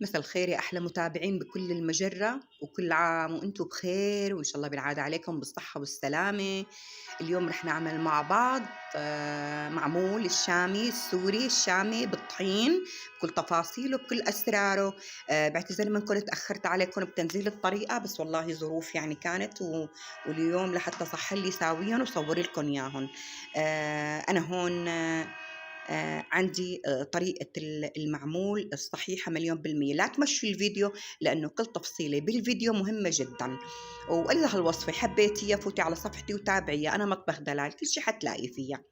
مساء الخير يا أحلى متابعين بكل المجرة، وكل عام وأنتم بخير، وإن شاء الله بالعادة عليكم بالصحة والسلامة. اليوم رح نعمل مع بعض معمول الشامي السوري الشامي بالطحين بكل تفاصيله بكل أسراره. بعتذر منكم تأخرت عليكم بتنزيل الطريقة، بس والله ظروف يعني كانت واليوم لحتى صح لي ساويهم وصور لكم إياهم. أنا هون عندي طريقة المعمول الصحيحة 1000000%. لا تمشوا الفيديو لأنه كل تفصيلة بالفيديو مهمة جدا. وإذا هالوصفة حبيتيها فوتي على صفحتي وتابعيها، أنا مطبخ دلال كل شي حتلاقي فيها.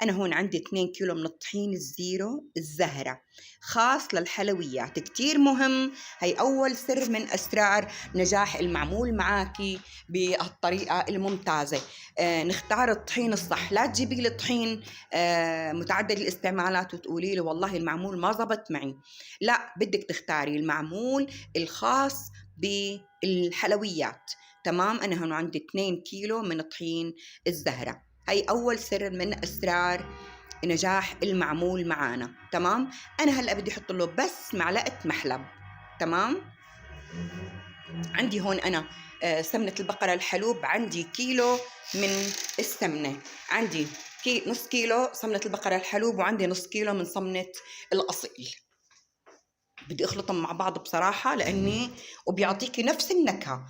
أنا هون عندي 2 كيلو من الطحين الزيرو الزهرة خاص للحلويات، كتير مهم. هي أول سر من أسرار نجاح المعمول معاكي بهالطريقة الممتازة. نختار الطحين الصح، لا تجيبي لي طحين متعدد الاستعمالات وتقولي لي والله المعمول ما زبط معي. لا، بدك تختاري المعمول الخاص بالحلويات. تمام. أنا هون عندي 2 كيلو من طحين الزهرة. هي أول سر من أسرار نجاح المعمول معانا. تمام. أنا هلأ بدي أحط له بس معلقة محلب. تمام. عندي هون أنا سمنة البقرة الحلوب، عندي كيلو من السمنة. عندي نص كيلو سمنة البقرة الحلوب، وعندي نص كيلو من سمنة الأصيل. بدي اخلطهم مع بعض بصراحة لأني وبيعطيكي نفس النكهة.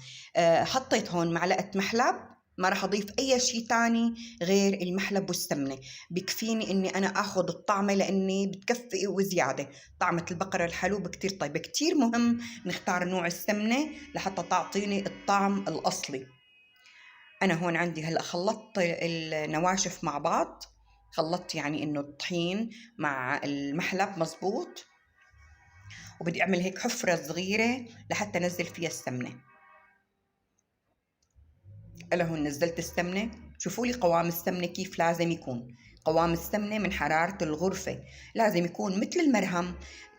حطيت هون معلقة محلب، ما راح اضيف اي شيء تاني غير المحلب والسمنة. بكفيني اني انا اخذ الطعمة لاني بتكفي وزيادة. طعمة البقرة الحلوب كتير طيبة. كتير مهم نختار نوع السمنة لحتى تعطيني الطعم الاصلي. انا هون عندي هلا خلطت النواشف مع بعض. خلطت يعني انه الطحين مع المحلب مزبوط، وبدي اعمل هيك حفرة صغيرة لحتى انزل فيها السمنة. هلا هون نزلت السمنة. شوفوا لي قوام السمنة كيف لازم يكون. قوام السمنة من حرارة الغرفة لازم يكون مثل المرهم.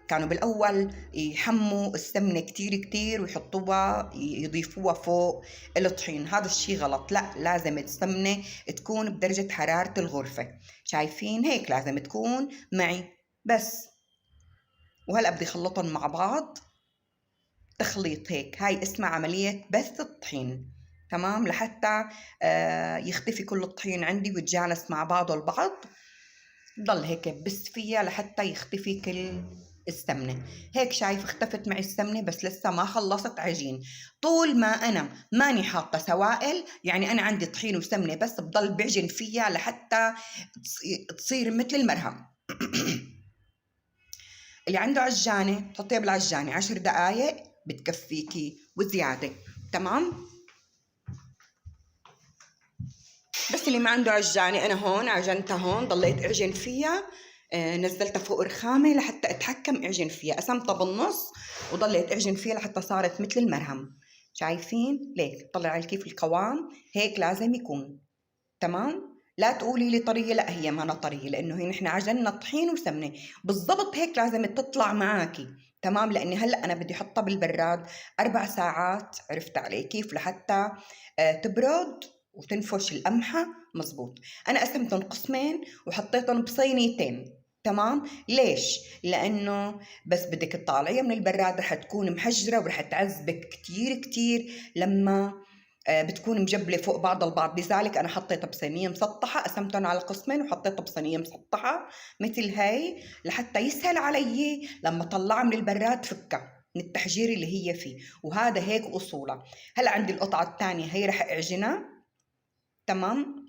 كانوا بالأول يحموا السمنة كتير كتير ويحطوها يضيفوها فوق الطحين، هذا الشي غلط. لا، لازم السمنة تكون بدرجة حرارة الغرفة. شايفين هيك لازم تكون معي بس. وهلأ بدي خلطهم مع بعض تخليط هيك. هاي اسمها عملية بث الطحين. تمام. لحتى يختفي كل الطحين عندي ويتجانس مع بعضه البعض. ضل هيك بس فيها لحتى يختفي كل السمنة. هيك شايف اختفت معي السمنة، بس لسه ما خلصت عجين. طول ما أنا ماني حاطة سوائل، يعني أنا عندي طحين وسمنة بس، بضل بعجن فيها لحتى تصير مثل المرهم. اللي عنده عجانة تحطيها بالعجانة 10 دقايق بتكفيكي وزيادة. تمام. بس اللي ما عنده عجانة، أنا هون عجنتها، هون ضليت أعجن فيها. نزلتها فوق رخامة لحتى أتحكم أعجن فيها. قسمتها بالنص وضليت أعجن فيها لحتى صارت مثل المرهم. شايفين ليك طلع كيف القوام؟ هيك لازم يكون. تمام. لا تقولي لي طرية، لا هي ما أنا طرية، لأنه هي نحن عجننا طحين وسمنة بالضبط. هيك لازم تطلع معاكي. تمام. لأني هلأ أنا بدي أحطها بالبراد 4 ساعات. عرفت علي كيف؟ لحتى تبرد وتنفش القمحة مزبوط. أنا قسمتهم قسمين وحطيتهم بصينيتين. تمام. ليش؟ لأنه بس بدك تطالعيها من البراد رح تكون محجرة ورح تعذبك كتير كتير لما بتكون مجبلة فوق بعض البعض. لذلك أنا حطيتها بصينية مسطحة، قسمتهم على قسمين وحطيتها بصينية مسطحة مثل هاي لحتى يسهل علي لما طلعها من البراد فكها من التحجير اللي هي فيه. وهذا هيك أصولها. هلا عندي القطعة الثانية هي رح أعجنها. تمام.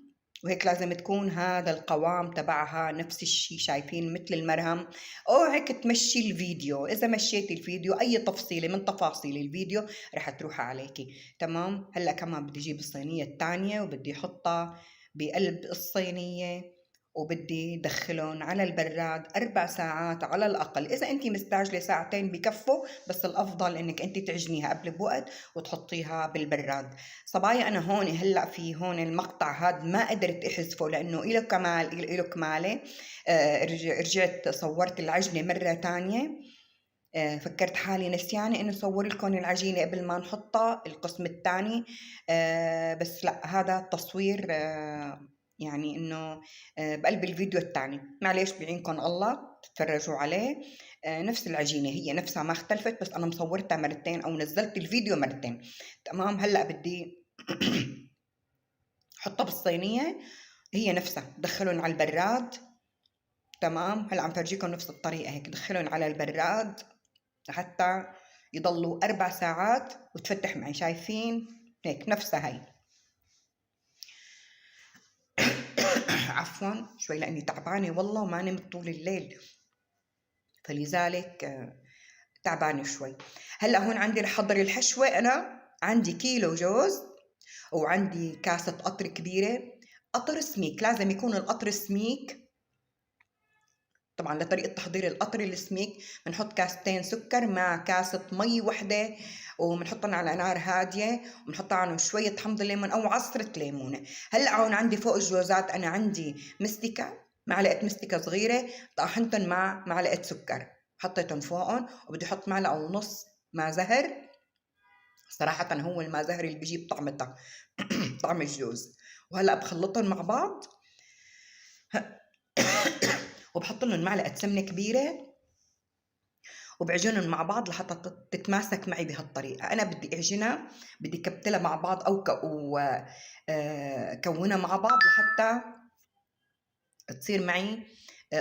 وهيك لازم تكون هذا القوام تبعها نفس الشي. شايفين مثل المرهم. اوعك تمشي الفيديو، اذا مشيتي الفيديو اي تفصيلة من تفاصيل الفيديو رح تروح عليكي. تمام. هلا كمان بدي اجيب الصينية الثانية وبدي احطها بقلب الصينية، وبدي دخلهم على البراد 4 ساعات على الأقل. إذا أنت مستعجلة ساعتين بكفوا، بس الأفضل إنك أنت تعجنيها قبل بوقت وتحطيها بالبراد. صبايا أنا هون هلأ في هون المقطع هاد ما قدرت أحذفه لأنه إله كمال، إله كمالة. رجعت صورت العجنة مرة تانية. فكرت حالي نسيانة إنه صور لكم العجينة قبل ما نحطها القسم الثاني. بس لا، هذا التصوير يعني إنه بقلب الفيديو الثاني. معليش بعينكم الله تتفرجوا عليه. نفس العجينة هي نفسها ما اختلفت، بس أنا مصورتها مرتين أو نزلت الفيديو مرتين. تمام. هلأ بدي حطها بالصينية، هي نفسها دخلهم على البراد. تمام. هلا عم فرجيكم نفس الطريقة هيك، دخلهم على البراد لحتى يضلوا 4 ساعات وتفتح معي. شايفين هيك نفسها هي. عفوا شوي لاني تعبانه والله وما نمت طول الليل، فلذلك تعبانه شوي. هلا هون عندي لحضر الحشوه. انا عندي كيلو جوز وعندي كاسه قطر كبيره، قطر سميك، لازم يكون القطر سميك. طبعا لطريقة تحضير القطر السميك بنحط كاستين سكر مع كاسة مي وحدة، وبنحطهم على نار هادية، وبنحط عنهم شوية حمض الليمون أو عصرة ليمونة. هلأ هون عندي فوق الجوزات أنا عندي مستكة، معلقة مستكة صغيرة طحنتهم مع معلقة سكر، حطيتهم فوقهم، وبدي أحط معلقة ونص ماء زهر. صراحة هو الماء زهر اللي بيجيب طعمتها طعم الجوز. وهلأ بخلطهم مع بعض وبحط لهم معلقة سمنة كبيرة وبعجنهم مع بعض لحتى تتماسك معي بهالطريقة. أنا بدي أعجنها، بدي كبتلها مع بعض أو كونها مع بعض لحتى تصير معي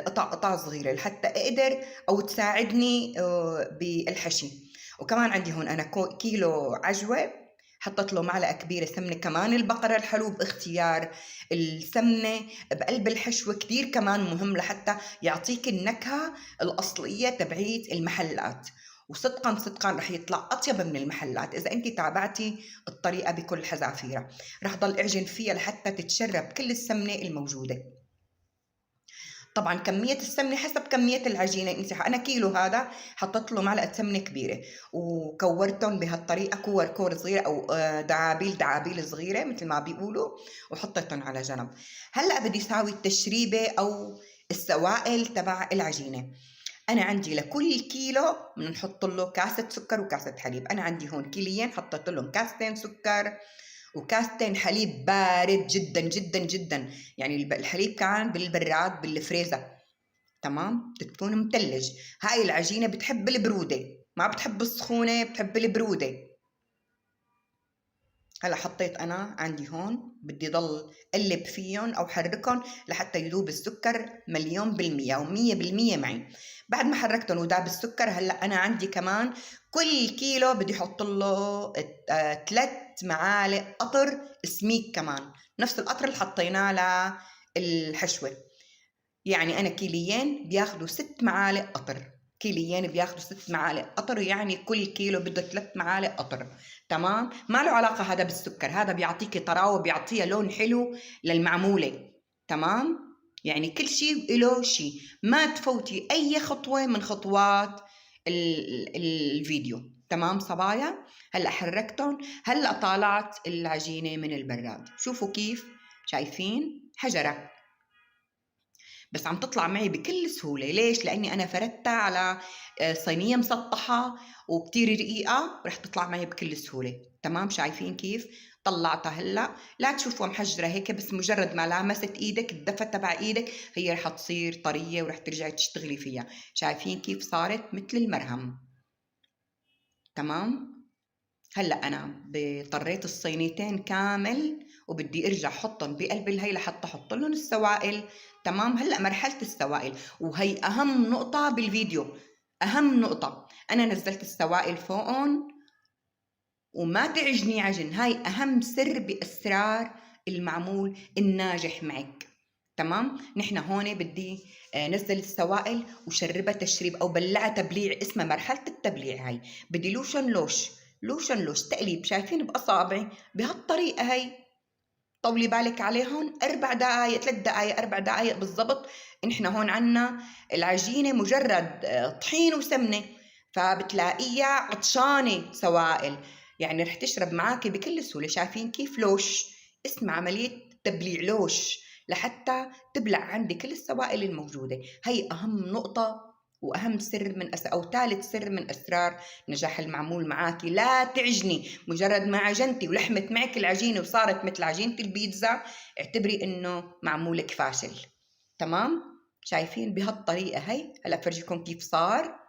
قطع صغيرة لحتى أقدر أو تساعدني بالحشي. وكمان عندي هون أنا كيلو عجوة، حطت له معلقة كبيرة سمنة. كمان البقرة الحلوب اختيار السمنة بقلب الحشوة كتير كمان مهم لحتى يعطيك النكهة الأصلية تبعيت المحلات، وصدقا صدقا رح يطلع أطيب من المحلات إذا أنت تابعتي الطريقة بكل حذافيرها. رح ضل أعجن فيها لحتى تتشرب كل السمنة الموجودة. طبعا كمية السمنة حسب كمية العجينة. انت أنا كيلو هذا حطيت له معلقة سمنة كبيرة وكورتهم بهالطريقة كور صغيرة أو دعابيل صغيرة مثل ما بيقولوا، وحطيتهم على جنب. هلأ بدي ساوي التشريبة أو السوائل تبع العجينة. أنا عندي لكل كيلو بنحط له كاسة سكر وكاسة حليب. أنا عندي هون كيليين حطيت لهم كاستين سكر وكاستين حليب بارد جدا جدا جدا، يعني الحليب كان بالبراد بالفريزر. تمام. بتكون متلج. هاي العجينة بتحب البرودة، ما بتحب السخونة، بتحب البرودة. هلا حطيت أنا عندي هون، بدي ضل قلب فيهم أو حركهم لحتى يذوب السكر 100% أو 100% معي. بعد ما حركتهم وذاب السكر، هلا أنا عندي كمان كل كيلو بدي أحط له 3 معالق قطر سميك، كمان نفس القطر اللي حطيناه للحشوة. يعني أنا كيليين بياخدوا 6 معالق قطر، كيليين بياخدوا 6 معالق قطر، يعني كل كيلو بده 3 معالق قطر. تمام. ما له علاقة هذا بالسكر، هذا بيعطيكي طراوة، بيعطيها لون حلو للمعمولة. تمام. يعني كل شيء له شيء، ما تفوتي أي خطوة من خطوات الفيديو. تمام صبايا. هلأ حركتهم، هلأ طالعت العجينة من البراد، شوفوا كيف، شايفين حجرة، بس عم تطلع معي بكل سهولة. ليش؟ لأني أنا فردتها على صينية مسطحة وكتير رقيقة، رح تطلع معي بكل سهولة. تمام. شايفين كيف طلعتها؟ هلا لا تشوفوا محجرة هيك، بس مجرد ما لامست ايدك الدفة تبع ايدك هي رح تصير طرية ورح ترجعي تشتغلي فيها. شايفين كيف صارت مثل المرهم؟ تمام. هلا انا طريت الصينيتين كامل وبدي ارجع احطهم بقلب الهي لحتى احط لهم السوائل. تمام. هلا مرحله السوائل، وهي اهم نقطه بالفيديو، اهم نقطه. انا نزلت السوائل فوقهم وما تعجني عجن، هاي اهم سر باسرار المعمول الناجح معك. تمام. نحن هون بدي نزل السوائل وشربها تشريب او بلعها تبليع، اسمها مرحله التبليع. هاي بدي لوشن تقليب. شايفين باصابعي بهالطريقه هي، طولي بالك عليهم 4 دقائق 3 دقائق 4 دقائق بالضبط. نحن هون عنا العجينه مجرد طحين وسمنه، فبتلاقيها عطشانه سوائل، يعني رح تشرب معاكي بكل سهوله. شايفين كيف لوش؟ اسمها عمليه تبليع لوش لحتى تبلع عندي كل السوائل الموجوده. هي اهم نقطه واهم سر من او ثالث سر من اسرار نجاح المعمول معاكي. لا تعجني، مجرد ما عجنتي ولحمت معك العجينه وصارت مثل عجينه البيتزا اعتبري انه معمولك فاشل. تمام. شايفين بهالطريقه هي؟ هلا فرجيكم كيف صار.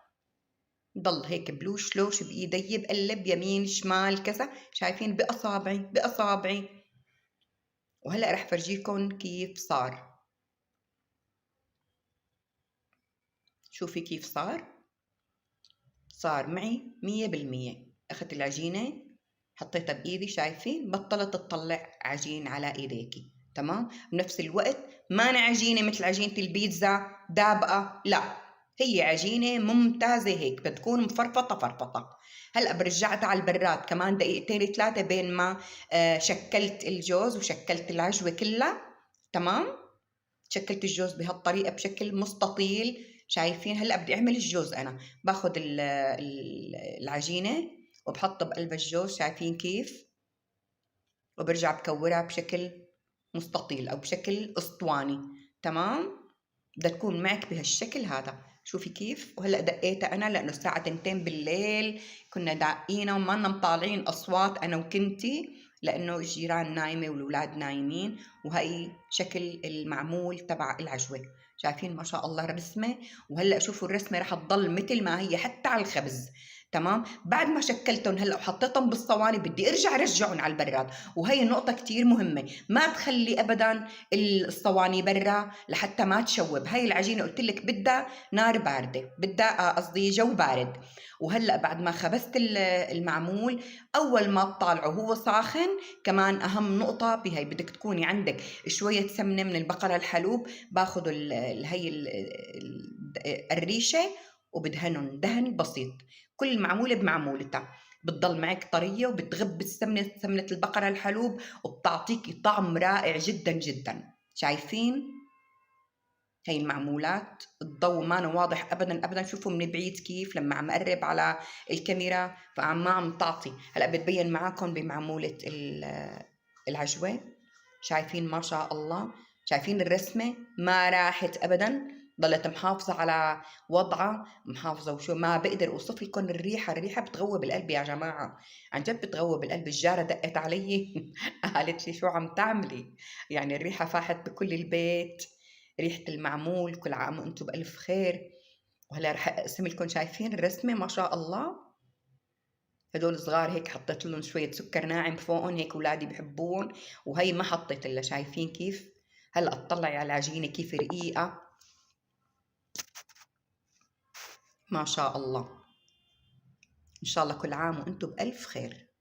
ضل هيك بلوش لوش بإيدي، بقلب يمين شمال كذا، شايفين بأصابعي بأصابعي. وهلأ رح فرجيكم كيف صار. شوفي كيف صار معي 100%. أخذت العجينة حطيتها بإيدي، شايفين بطلت تطلع عجين على إيديكي. تمام. بنفس الوقت ما أنا عجينة مثل عجينة البيتزا دابقة، لا، هي عجينة ممتازة هيك بتكون مفرفطة فرفطة. هلأ برجعتها على البراد كمان دقيقتين 3 بين ما شكلت الجوز وشكلت العجوة كلها. تمام. شكلت الجوز بهالطريقة بشكل مستطيل. شايفين. هلأ بدي أعمل الجوز. أنا باخد العجينة وبحطها بقلب الجوز، شايفين كيف، وبرجع بكورها بشكل مستطيل أو بشكل أسطواني. تمام. بدها تكون معك بهالشكل هذا. شوفي كيف. وهلأ دقيتها أنا لأنه الساعة 2 بالليل، كنا داقينا وما مطالعين أصوات أنا وكنتي، لأنه الجيران نايمة والولاد نايمين. وهي شكل المعمول تبع العجوة. شايفين ما شاء الله الرسمة. وهلأ شوفوا الرسمة رح تضل مثل ما هي حتى على الخبز. تمام. بعد ما شكلتهم هلا وحطيتهم بالصواني بدي ارجع رجعهم على البراد. وهي نقطة كتير مهمة، ما تخلي ابدا الصواني برا لحتى ما تشوب. هاي العجينة قلت لك بدها نار باردة، بدها قصدي جو بارد. وهلا بعد ما خبزت المعمول، اول ما تطالعه هو ساخن. كمان اهم نقطة بهي، بدك تكوني عندك شوية سمنة من البقرة الحلوب. باخذ هي الريشة وبدهنهم دهن بسيط. كل معمولة بمعمولتها. بتضل معك طرية وبتغب السمنة، سمنة البقرة الحلوب، وبتعطيكي طعم رائع جدا جدا. شايفين هي المعمولات الضوء ما واضح ابدا ابدا. شوفوا من بعيد كيف لما عم اقرب على الكاميرا فعم ما عم تعطي. هلا بتبين معاكم بمعمولة العجوة. شايفين ما شاء الله. شايفين الرسمة ما راحت ابدا، ضلت محافظة على وضعها، محافظة. وشو ما بقدر اوصف لكم الريحة بتغوب القلب يا جماعة، عن جد بتغوب القلب. الجارة دقت علي قالت لي شو عم تعملي؟ يعني الريحة فاحت بكل البيت، ريحة المعمول. كل عام وانتم بألف خير. وهلا رح اقسم لكم. شايفين الرسمة ما شاء الله. هدول صغار هيك حطيت لهم شوية سكر ناعم فوقهم، هيك اولادي بحبون. وهي ما حطيت الا. شايفين كيف. هلا اطلعي على العجينة كيف رقيقة ما شاء الله. ان شاء الله كل عام وانتم بألف خير.